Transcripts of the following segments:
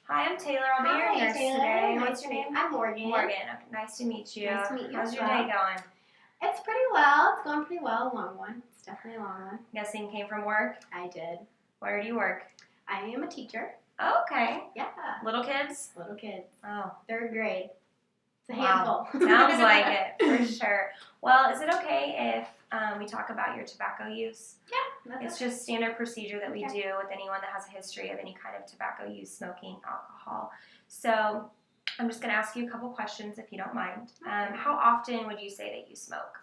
Hi, I'm Taylor. I'll be your nurse today. What's your name? I'm Morgan. Morgan. Okay, nice to meet you. Nice to meet you. How's your day going? It's pretty well. It's going pretty well. A long one. It's definitely a long one. Guessing you came from work? I did. Where do you work? I am a teacher. Oh, okay. Yeah. Little kids? Little kids. Oh. Third grade. It's a Wow. handful. Sounds like it, for sure. Well, is it okay if we talk about your tobacco use? Yeah. It's just standard procedure that we do with anyone that has a history of any kind of tobacco use, smoking, alcohol. So I'm just going to ask you a couple questions if you don't mind. How often would you say that you smoke?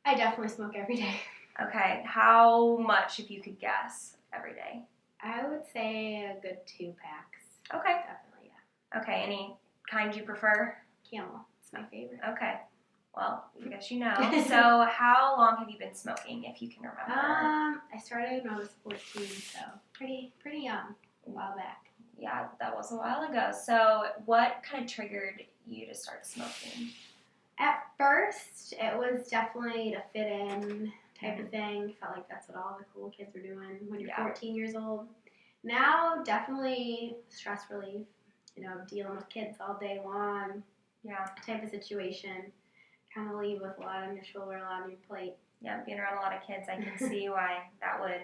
I definitely smoke every day. Okay. How much, if you could guess, every day? I would say a good 2 packs. Okay. Definitely, yeah. Okay. Any kind you prefer? Camel. It's my favorite. Okay. Well, I guess you know. So how long have you been smoking, if you can remember? I started when I was 14, so pretty young. A while back. Yeah, that was a while ago. So what kind of triggered you to start smoking? At first, it was definitely to fit in type of thing. Felt like that's what all the cool kids were doing when you're 14 years old. Now, definitely stress relief. You know, dealing with kids all day long. Yeah. Type of situation. Kind of leave with a lot on your shoulder, a lot on your plate. Yeah, being around a lot of kids, I can see why that would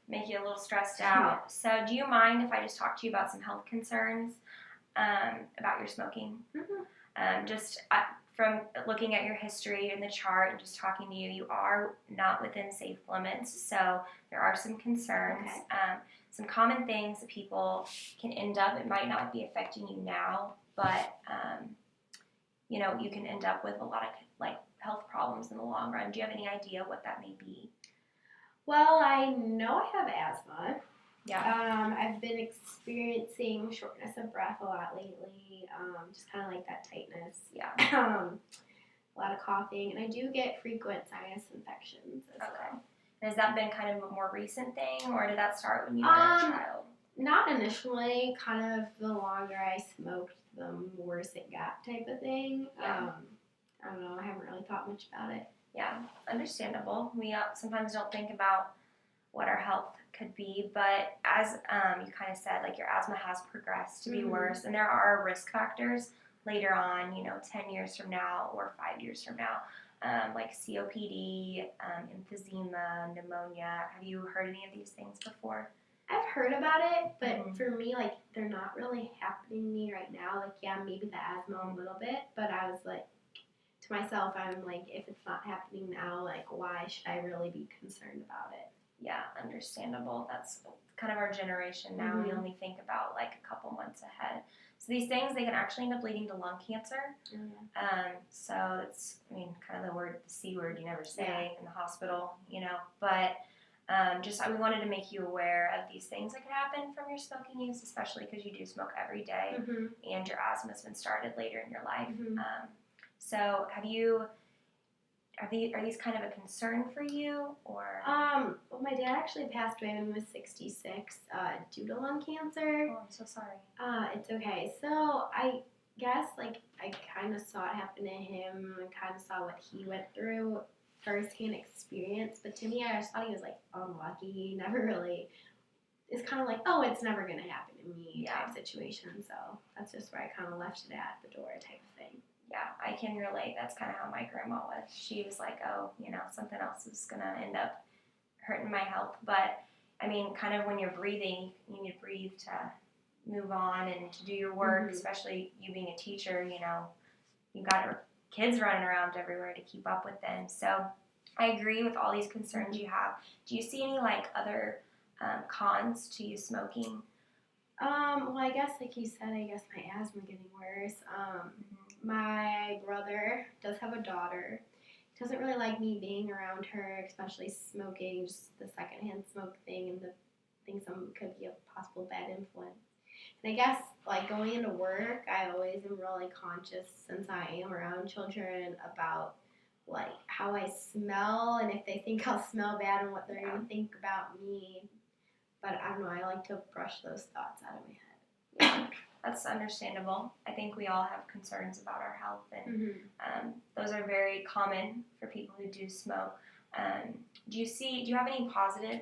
make you a little stressed out. So do you mind if I just talk to you about some health concerns about your smoking? Mm-hmm. From looking at your history and the chart and just talking to you, you are not within safe limits. So there are some concerns. Okay. Some common things that people can end up, it might not be affecting you now, but you can end up with a lot of health problems in the long run. Do you have any idea what that may be? Well, I know I have asthma. Yeah. I've been experiencing shortness of breath a lot lately. Just kind of like that tightness. Yeah. A lot of coughing, and I do get frequent sinus infections as well. And has that been kind of a more recent thing, or did that start when you were a child? Not initially. Kind of the longer I smoked, the worse it got type of thing. Yeah. I don't know. I haven't really thought much about it. Yeah, understandable. We sometimes don't think about what our health could be, but as you kind of said, your asthma has progressed to be worse, and there are risk factors later on, 10 years from now or 5 years from now, like COPD, emphysema, pneumonia. Have you heard any of these things before? I've heard about it, but for me, they're not really happening to me right now. Maybe the asthma a little bit, but I was to myself, I'm if it's not happening now, why should I really be concerned about it? Yeah, understandable. That's kind of our generation now. We only think about a couple months ahead. So these things, they can actually end up leading to lung cancer. So it's, kind of the C word you never say in the hospital, but we wanted to make you aware of these things that could happen from your smoking use, especially because you do smoke every day and your asthma's been started later in your life. So are these kind of a concern for you, or? Well, my dad actually passed away when he was 66 due to lung cancer. Oh, I'm so sorry. It's okay. So I guess I kind of saw it happen to him and kind of saw what he went through, firsthand experience. But to me, I just thought he was unlucky. He never really. It's kind of it's never gonna happen to me type situation. So that's just where I kind of left it at the door type of thing. Yeah, I can relate. That's kind of how my grandma was. She was something else is going to end up hurting my health. But, kind of when you're breathing, you need to breathe to move on and to do your work, especially you being a teacher, you've got kids running around everywhere to keep up with them. So I agree with all these concerns you have. Do you see any, other cons to you smoking? Well, I guess, you said, my asthma getting worse. My brother does have a daughter. He doesn't really like me being around her, especially smoking, just the secondhand smoke thing, and the thinks could be a possible bad influence. And I guess, going into work, I always am really conscious, since I am around children, about, how I smell, and if they think I'll smell bad and what they're going to think about me. But I don't know, I like to brush those thoughts out of my head. Yeah, that's understandable. I think we all have concerns about our health, and those are very common for people who do smoke. Do you have any positive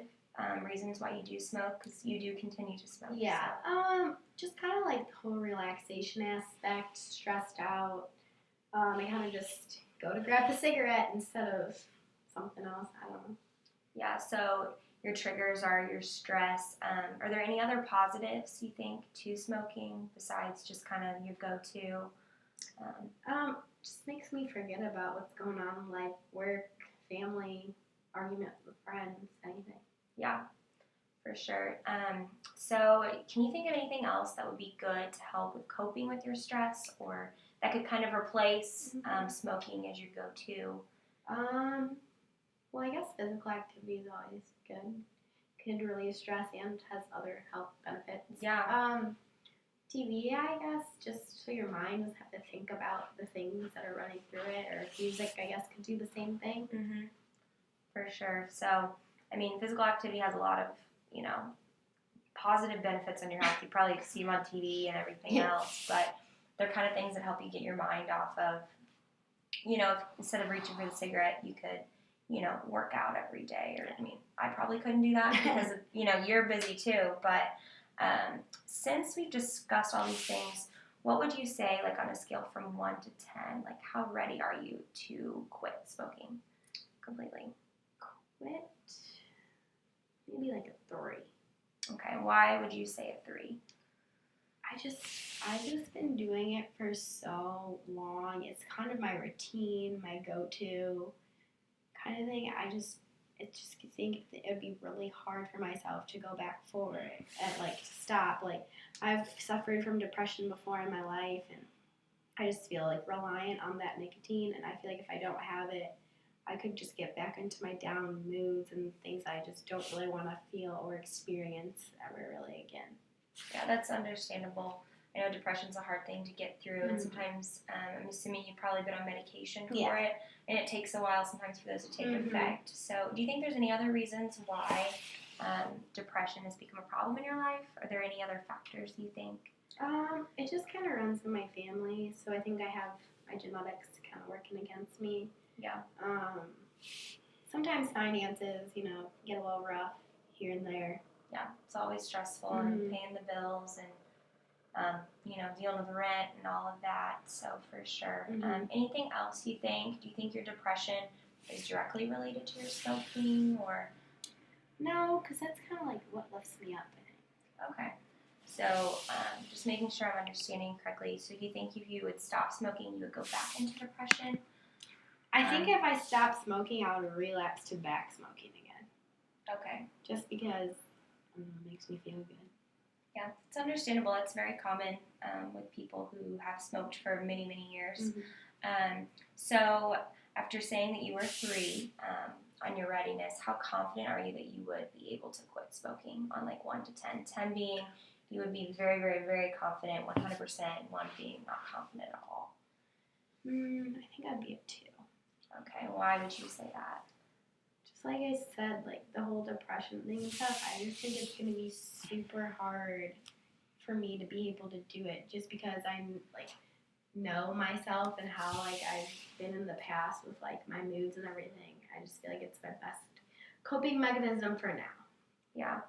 reasons why you do smoke? Because you do continue to smoke. Yeah. So. Just kind of like the whole relaxation aspect, stressed out. I kind of just go to grab the cigarette instead of something else. I don't know. Yeah, so your triggers are your stress. Are there any other positives you think to smoking besides just kind of your go-to? Just makes me forget about what's going on in life, work, family, arguments with friends, anything. Yeah, for sure. So can you think of anything else that would be good to help with coping with your stress, or that could kind of replace smoking as your go-to? Well, I guess physical activity is always good. Can relieve stress and has other health benefits. Yeah. TV, I guess, just so your mind doesn't have to think about the things that are running through it, or music, I guess, could do the same thing. Mm-hmm. For sure. So, I mean, physical activity has a lot of, positive benefits on your health. You probably see them on TV and everything else, but they're kind of things that help you get your mind off of, instead of reaching for the cigarette, you could, work out every day. Or, I mean, I probably couldn't do that because, you're busy too. But since we've discussed all these things, what would you say, like, on a scale from 1 to 10, like, how ready are you to quit smoking completely? Quit? Maybe like a 3. Okay, why would you say a 3? I've just been doing it for so long. It's kind of my routine, my go-to kind of thing. I just think it would be really hard for myself to go back forward and like stop. Like I've suffered from depression before in my life, and I just feel like reliant on that nicotine. And I feel like if I don't have it, I could just get back into my down moods and things I just don't really want to feel or experience ever really again. Yeah, that's understandable. I know depression's a hard thing to get through, and sometimes I'm assuming you've probably been on medication for it, and it takes a while sometimes for those to take effect. So do you think there's any other reasons why depression has become a problem in your life? Are there any other factors you think? It just kind of runs in my family, so I think I have my genetics kind of working against me. Yeah. Sometimes finances, get a little rough here and there. Yeah, it's always stressful and paying the bills and, dealing with rent and all of that. So for sure. Anything else you think? Do you think your depression is directly related to your smoking or? No, because that's kind of like what lifts me up, I think. Okay. So just making sure I'm understanding correctly. So you think if you would stop smoking, you would go back into depression? I think if I stopped smoking, I would relapse to back smoking again. Okay. Just because it makes me feel good. Yeah, it's understandable. It's very common with people who have smoked for many, many years. So after saying that you were 3 on your readiness, how confident are you that you would be able to quit smoking on like 1 to 10? 10 being you would be very, very, very confident, 100%, and 1 being not confident at all. I think I'd be a 2. Okay, why would you say that? Just like I said, like the whole depression thing and stuff, I just think it's going to be super hard for me to be able to do it just because I'm like know myself and how like I've been in the past with like my moods and everything. I just feel like it's my best coping mechanism for now. Yeah.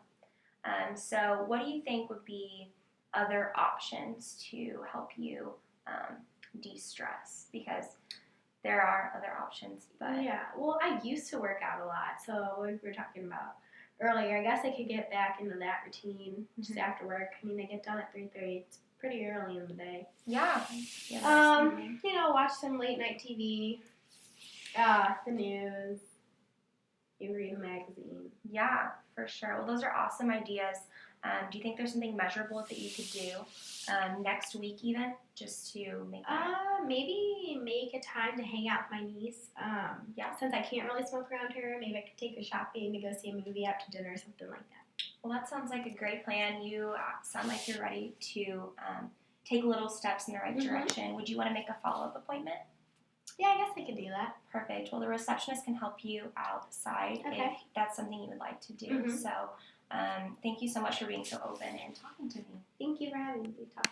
So what do you think would be other options to help you de-stress? Because there are other options, but... Yeah, well, I used to work out a lot, so what we were talking about earlier, I guess I could get back into that routine just after work. I mean, I get done at 3:30. It's pretty early in the day. Yeah. Watch some late night TV, the news, you read a magazine. Yeah, for sure. Well, those are awesome ideas. Do you think there's something measurable that you could do next week even, just to make that? Maybe make a time to hang out with my niece. Since I can't really smoke around her, maybe I could take her shopping to go see a movie, out to dinner, or something like that. Well, that sounds like a great plan. You sound like you're ready to take little steps in the right direction. Would you want to make a follow-up appointment? Yeah, I guess I could do that. Perfect. Well, the receptionist can help you outside if that's something you would like to do. So thank you so much for being so open and talking to me. Thank you for having me. Talk.